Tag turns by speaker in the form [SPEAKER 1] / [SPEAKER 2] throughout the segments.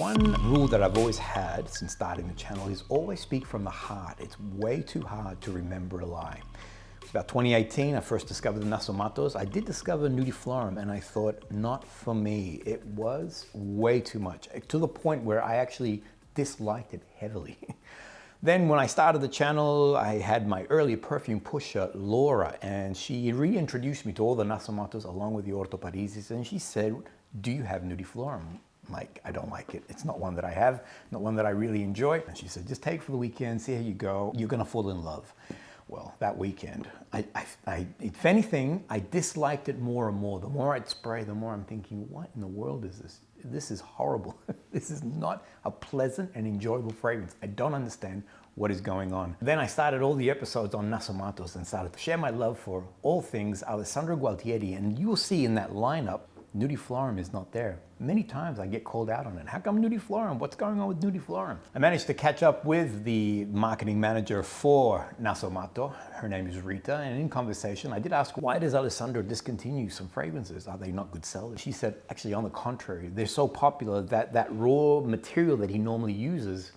[SPEAKER 1] One rule that I've always had since starting the channel is always speak from the heart. It's way too hard to remember a lie. It's about 2018, I first discovered the Nasomattos. I did discover Nudiflorum and I thought, not for me. It was way too much, to the point where I actually disliked it heavily. Then when I started the channel, I had my early perfume pusher, Laura, and she reintroduced me to all the Nasomattos along with the Most POLARISING, and she said, do you have Nudiflorum? I'm like, I don't like it. It's not one that I have, not one that I really enjoy. And she said, just take it for the weekend, see how you go. You're gonna fall in love. Well, that weekend, if anything, I disliked it more and more. The more I'd spray, the more I'm thinking, what in the world is this? This is horrible. This is not a pleasant and enjoyable fragrance. I don't understand what is going on. Then I started all the episodes on Nasomattos and started to share my love for all things Alessandro Gualtieri, and you will see in that lineup, Nudiflorum is not there. Many times I get called out on it. How come Nudiflorum? What's going on with Nudiflorum? I managed to catch up with the marketing manager for Nasomatto. Her name is Rita, and in conversation, I did ask, why does Alessandro discontinue some fragrances? Are they not good sellers? She said, actually, on the contrary, they're so popular that that raw material that he normally uses,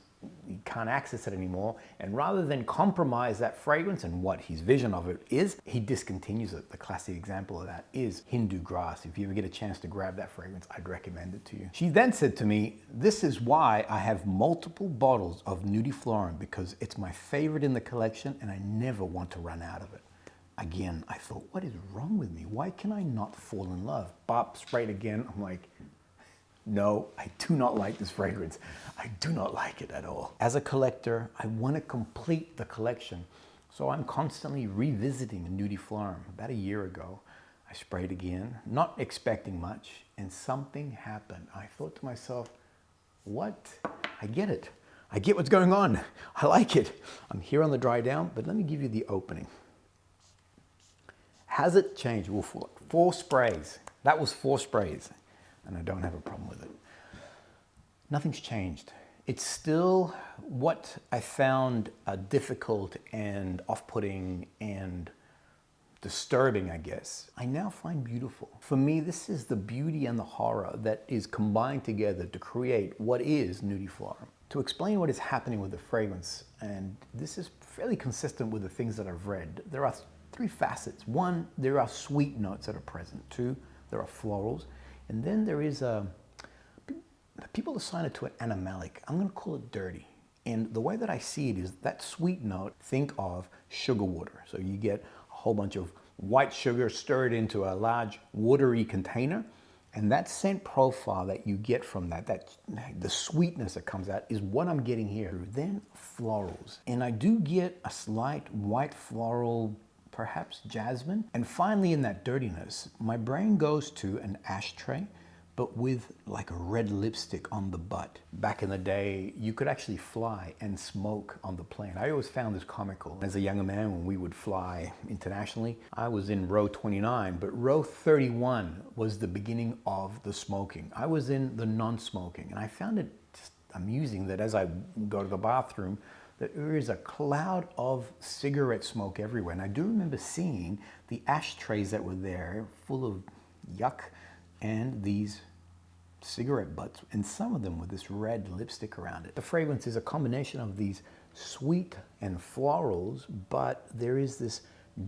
[SPEAKER 1] he can't access it anymore, and rather than compromise that fragrance and what his vision of it is, he discontinues it. The classic example of that is Hindu grass. If you ever get a chance to grab that fragrance, I'd recommend it to you. She then said to me, this is why I have multiple bottles of Nudiflorum, because it's my favorite in the collection and I never want to run out of it. Again, I thought, what is wrong with me? Why can I not fall in love? Bop, sprayed again. I'm like, no, I do not like this fragrance. I do not like it at all. As a collector, I want to complete the collection. So I'm constantly revisiting Nudiflorum. About a year ago, I sprayed again, not expecting much, and something happened. I thought to myself, what? I get it. I get what's going on. I like it. I'm here on the dry down, but let me give you the opening. Has it changed? Well, four sprays. That was 4 sprays. And I don't have a problem with it. Nothing's changed. It's still what I found difficult and off-putting and disturbing, I guess, I now find beautiful. For me, this is the beauty and the horror that is combined together to create what is Nudiflorum. To explain what is happening with the fragrance, and this is fairly consistent with the things that I've read, there are 3 facets. 1, there are sweet notes that are present. 2, there are florals. And then there is people assign it to an animalic. I'm going to call it dirty. And the way that I see it is that sweet note, think of sugar water. So you get a whole bunch of white sugar stirred into a large watery container. And that scent profile that you get from that the sweetness that comes out is what I'm getting here. Then florals. And I do get a slight white floral, perhaps jasmine. And finally, in that dirtiness, my brain goes to an ashtray, but with like a red lipstick on the butt. Back in the day, you could actually fly and smoke on the plane. I always found this comical. As a younger man, when we would fly internationally, I was in row 29, but row 31 was the beginning of the smoking. I was in the non-smoking, and I found it just amusing that as I go to the bathroom, that there is a cloud of cigarette smoke everywhere. And I do remember seeing the ashtrays that were there full of yuck and these cigarette butts, and some of them with this red lipstick around it. The fragrance is a combination of these sweet and florals, but there is this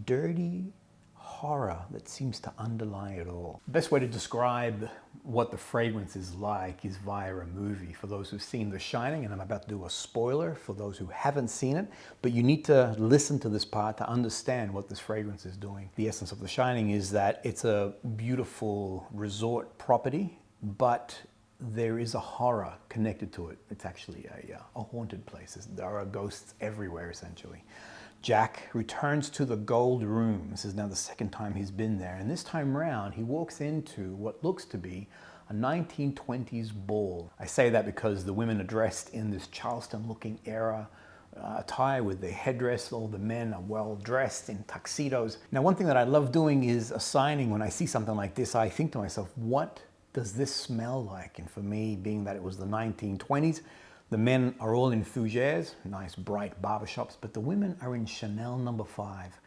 [SPEAKER 1] dirty horror that seems to underlie it all. The best way to describe what the fragrance is like is via a movie. For those who've seen The Shining, and I'm about to do a spoiler for those who haven't seen it, but you need to listen to this part to understand what this fragrance is doing. The essence of The Shining is that it's a beautiful resort property, but there is a horror connected to it. It's actually a haunted place. There are ghosts everywhere, essentially. Jack returns to the Gold Room. This is now the 2nd time he's been there. And this time round, he walks into what looks to be a 1920s ball. I say that because the women are dressed in this Charleston-looking era attire with their headdress. All the men are well dressed in tuxedos. Now, one thing that I love doing is assigning, when I see something like this, I think to myself, what does this smell like? And for me, being that it was the 1920s, the men are all in fougères, nice bright barbershops, but the women are in Chanel No. 5.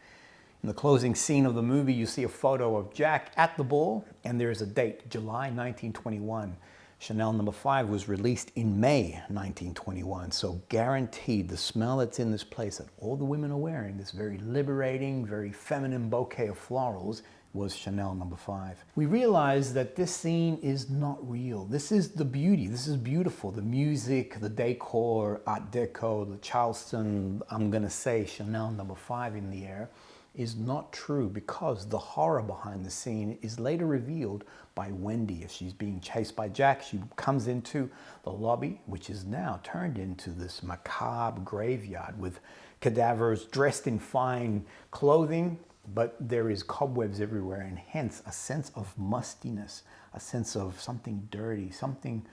[SPEAKER 1] In the closing scene of the movie, you see a photo of Jack at the ball, and there's a date, July 1921. Chanel number 5 was released in May 1921, so guaranteed the smell that's in this place that all the women are wearing, this very liberating, very feminine bouquet of florals, was Chanel number 5. We realize that this scene is not real. This is the beauty, this is beautiful. The music, the decor, Art Deco, the Charleston, I'm gonna say Chanel number 5 in the air, is not true, because the horror behind the scene is later revealed by Wendy. As she's being chased by Jack, she comes into the lobby, which is now turned into this macabre graveyard with cadavers dressed in fine clothing, but there is cobwebs everywhere, and hence a sense of mustiness, a sense of something dirty, something,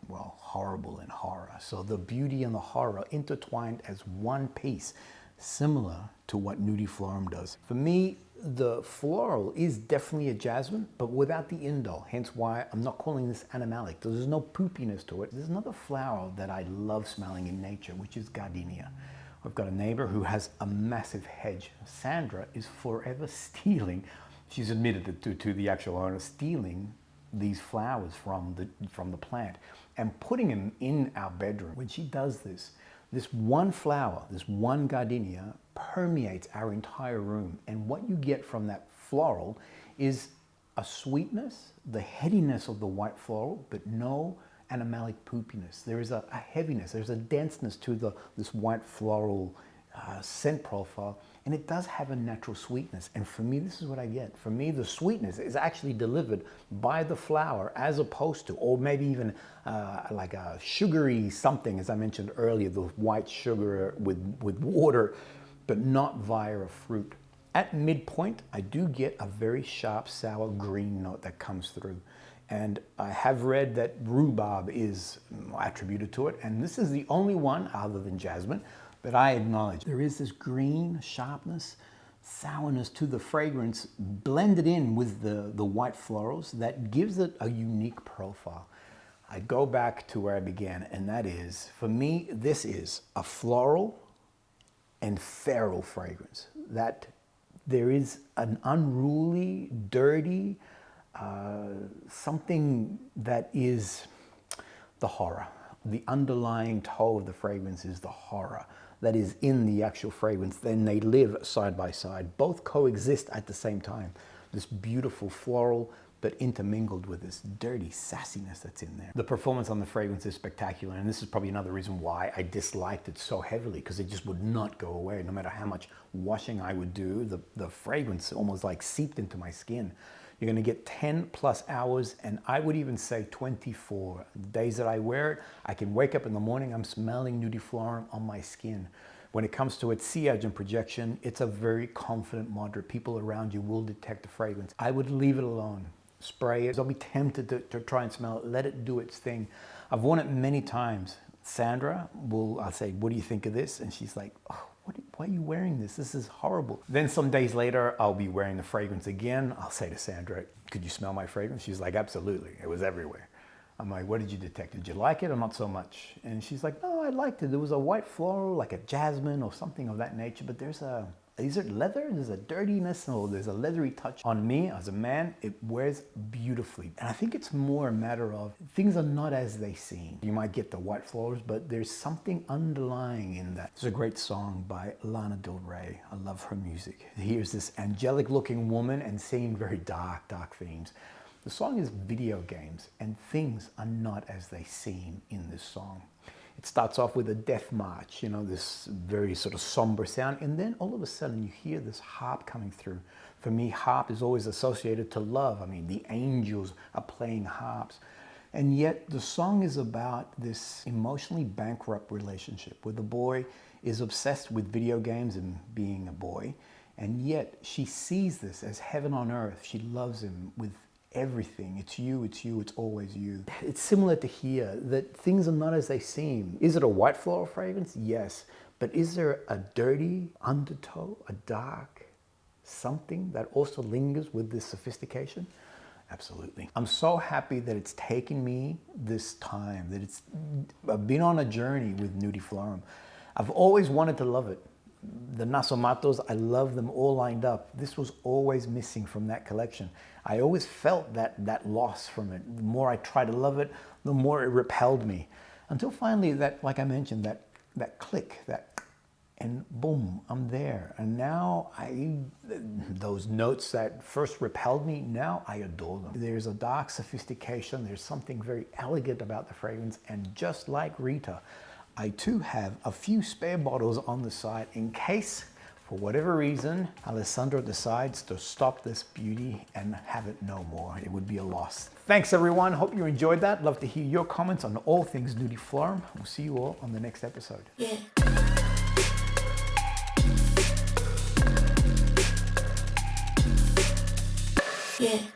[SPEAKER 1] well, horrible and horror. So the beauty and the horror intertwined as one piece, similar to what Nudiflorum does. For me, the floral is definitely a jasmine, but without the indole, hence why I'm not calling this animalic. There's no poopiness to it. There's another flower that I love smelling in nature, which is gardenia. I've got a neighbor who has a massive hedge. Sandra is forever stealing, she's admitted it to the actual owner, stealing these flowers from the plant and putting them in our bedroom. When she does this, this one flower, this one gardenia, permeates our entire room. And what you get from that floral is a sweetness, the headiness of the white floral, but no animalic poopiness. There is a heaviness, there's a denseness to this white floral scent profile, and it does have a natural sweetness. And for me, this is what I get. For me, the sweetness is actually delivered by the flower, as opposed to, or maybe even like a sugary something, as I mentioned earlier, the white sugar with water, but not via a fruit. At midpoint, I do get a very sharp, sour green note that comes through. And I have read that rhubarb is attributed to it, and this is the only one, other than jasmine, that I acknowledge. There is this green sharpness, sourness to the fragrance blended in with the white florals that gives it a unique profile. I go back to where I began, and that is, for me, this is a floral and feral fragrance. That there is an unruly, dirty, something that is the horror. The underlying toe of the fragrance is the horror that is in the actual fragrance. Then they live side by side. Both coexist at the same time. This beautiful floral, but intermingled with this dirty sassiness that's in there. The performance on the fragrance is spectacular, and this is probably another reason why I disliked it so heavily, because it just would not go away. No matter how much washing I would do, the fragrance almost like seeped into my skin. You're gonna get 10 plus hours, and I would even say 24. The days that I wear it, I can wake up in the morning, I'm smelling Nudiflorum on my skin. When it comes to its sillage and projection, it's a very confident moderate. People around you will detect the fragrance. I would leave it alone. Spray it. Don't be tempted to try and smell it. Let it do its thing. I've worn it many times. Sandra I'll say, what do you think of this? And she's like, oh, why are you wearing this? This is horrible. Then some days later, I'll be wearing the fragrance again. I'll say to Sandra, could you smell my fragrance? She's like, absolutely. It was everywhere. I'm like, what did you detect? Did you like it or not so much? And she's like, no, I liked it. There was a white floral, like a jasmine or something of that nature, but is it leather? There's a dirtiness, or there's a leathery touch. On me, as a man, it wears beautifully. And I think it's more a matter of things are not as they seem. You might get the white flowers, but there's something underlying in that. It's a great song by Lana Del Rey. I love her music. Here's this angelic looking woman and singing very dark, dark themes. The song is video games, and things are not as they seem in this song. It starts off with a death march, you know, this very sort of somber sound, and then all of a sudden you hear this harp coming through. For me, harp is always associated to love. I mean, the angels are playing harps. And yet the song is about this emotionally bankrupt relationship where the boy is obsessed with video games and being a boy, and yet she sees this as heaven on earth. She loves him with everything. It's you, it's always you. It's similar to here, that things are not as they seem. Is it a white floral fragrance? Yes. But is there a dirty undertow, a dark something that also lingers with this sophistication? Absolutely. I'm so happy that it's taken me this time, that I've been on a journey with Nudiflorum. I've always wanted to love it. the Nasomattos, I love them all lined up. This was always missing from that collection. I always felt that loss from it. The more I tried to love it, the more it repelled me. Until finally that, like I mentioned, that click, and boom, I'm there. And now those notes that first repelled me, now I adore them. There's a dark sophistication, there's something very elegant about the fragrance, and just like Rita, I too have a few spare bottles on the side in case, for whatever reason, Alessandro decides to stop this beauty and have it no more. It would be a loss. Thanks everyone, hope you enjoyed that. Love to hear your comments on all things Nudiflorum. We'll see you all on the next episode.
[SPEAKER 2] Yeah. Yeah.